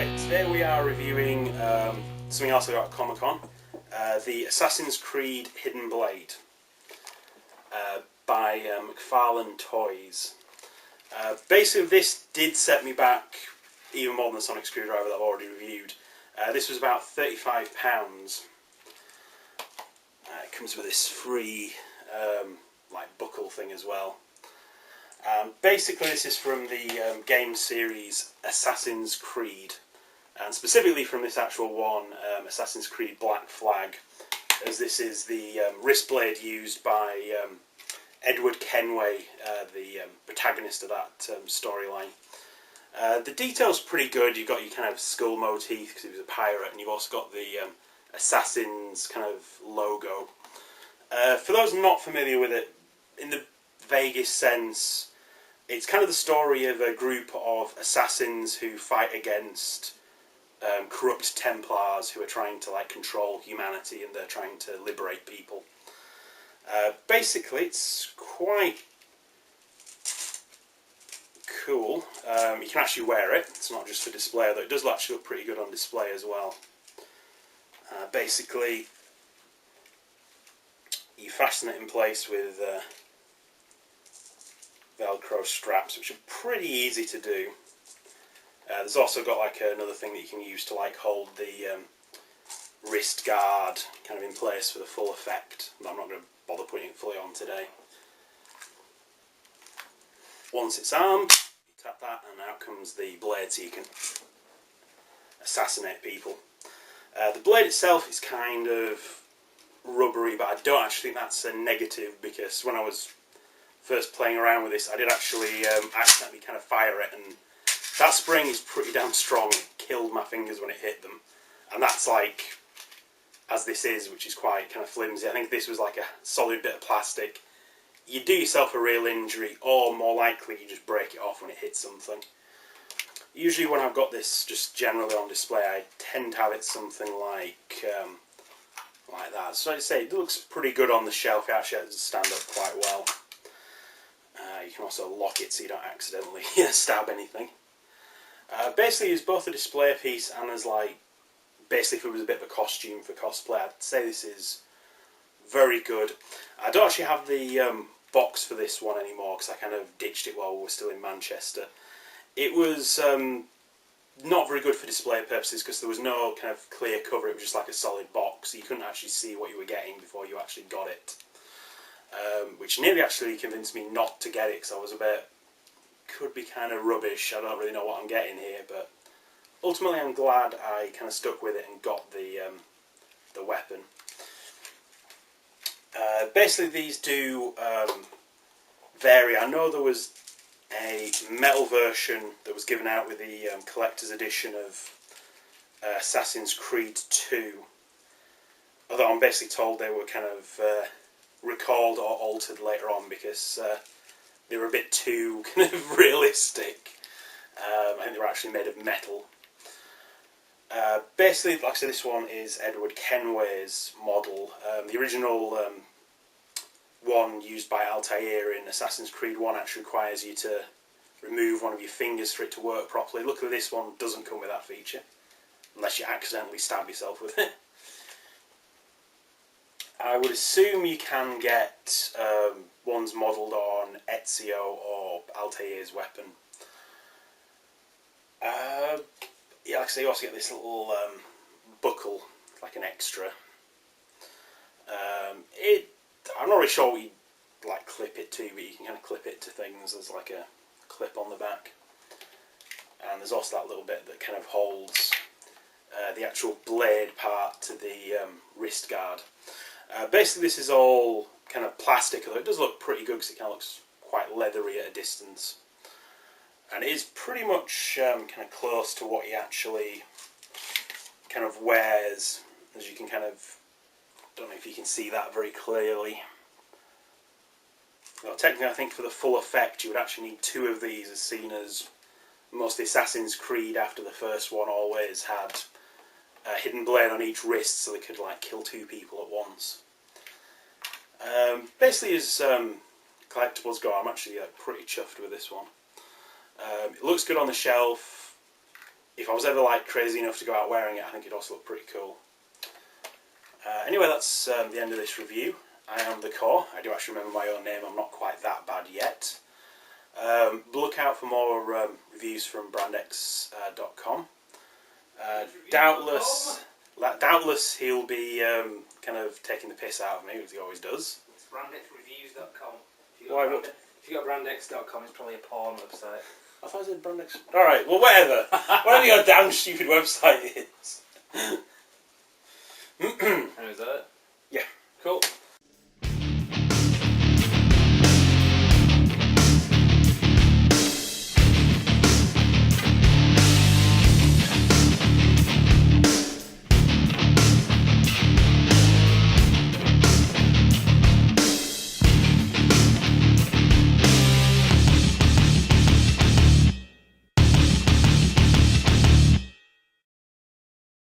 Okay, today we are reviewing something else I got at Comic-Con, the Assassin's Creed Hidden Blade by McFarlane Toys. Basically this did set me back even more than the Sonic Screwdriver that I've already reviewed. This was about £35. It comes with this free like buckle thing as well. Basically this is from the game series Assassin's Creed, and specifically from this actual one, Assassin's Creed Black Flag, as this is the wrist blade used by Edward Kenway, the protagonist of that storyline. The detail's pretty good. You've got your kind of skull motif because he was a pirate, and you've also got the Assassin's kind of logo. For those not familiar with it, in the vaguest sense, it's kind of the story of a group of assassins who fight against corrupt Templars who are trying to control humanity, and they're trying to liberate people. Basically, it's quite cool. You can actually wear it. It's not just for display, though it does actually look pretty good on display as well. Basically, you fasten it in place with Velcro straps, which are pretty easy to do. There's also got another thing that you can use to hold the wrist guard kind of in place for the full effect, but I'm not going to bother putting it fully on today. Once it's armed, you tap that and out comes the blade so you can assassinate people. The blade itself is kind of rubbery, but I don't actually think that's a negative, because when I was first playing around with this, I did actually accidentally kind of fire it, and that spring is pretty damn strong. It killed my fingers when it hit them, and that's as this is, which is quite kind of flimsy. I think if this was like a solid bit of plastic, you do yourself a real injury, or more likely you just break it off when it hits something. Usually when I've got this just generally on display, I tend to have it something like that. So I'd say it looks pretty good on the shelf. It actually has to stand up quite well. You can also lock it so you don't accidentally stab anything. Basically, it's both a display piece and as basically if it was a bit of a costume for cosplay, I'd say this is very good. I don't actually have the box for this one anymore because I kind of ditched it while we were still in Manchester. It was not very good for display purposes because there was no kind of clear cover. It was just like a solid box, so you couldn't actually see what you were getting before you actually got it. Which nearly actually convinced me not to get it, because I was a bit, could be kind of rubbish, I don't really know what I'm getting here, but ultimately I'm glad I kind of stuck with it and got the weapon. Basically these do vary. I know there was a metal version that was given out with the collector's edition of Assassin's Creed 2, although I'm basically told they were kind of recalled or altered later on because they were a bit too kind of realistic. I think they were actually made of metal. Basically, like I said, this one is Edward Kenway's model. The original one used by Altair in Assassin's Creed 1 actually requires you to remove one of your fingers for it to work properly. Luckily this one doesn't come with that feature, unless you accidentally stab yourself with it. I would assume you can get ones modelled on Ezio or Altair's weapon. Yeah, like I say, you also get this little buckle, like an extra. I'm not really sure what you clip it to, but you can kind of clip it to things. There's like a clip on the back, and there's also that little bit that kind of holds the actual blade part to the wrist guard. Basically this is all kind of plastic, although it does look pretty good because it kind of looks quite leathery at a distance. And it is pretty much kind of close to what he actually kind of wears, as you can kind of, don't know if you can see that very clearly. Well, technically I think for the full effect you would actually need two of these, as seen as most of the Assassin's Creed after the first one always had a hidden blade on each wrist so they could kill two people at once. Basically as collectibles go, I'm actually pretty chuffed with this one. It looks good on the shelf. if I was ever like crazy enough to go out wearing it, I think it'd also look pretty cool. Anyway, that's the end of this review. I am the Core. I do actually remember my own name. I'm not quite that bad yet. Look out for more reviews from brandex.com. Doubtless he'll be kind of taking the piss out of me, as he always does. It's brandexreviews.com. Why would? If you got brandex.com, it's probably a porn website. I thought I said Brandex. Alright, well, whatever. Whatever your damn stupid website is. And is that it? Yeah. Cool.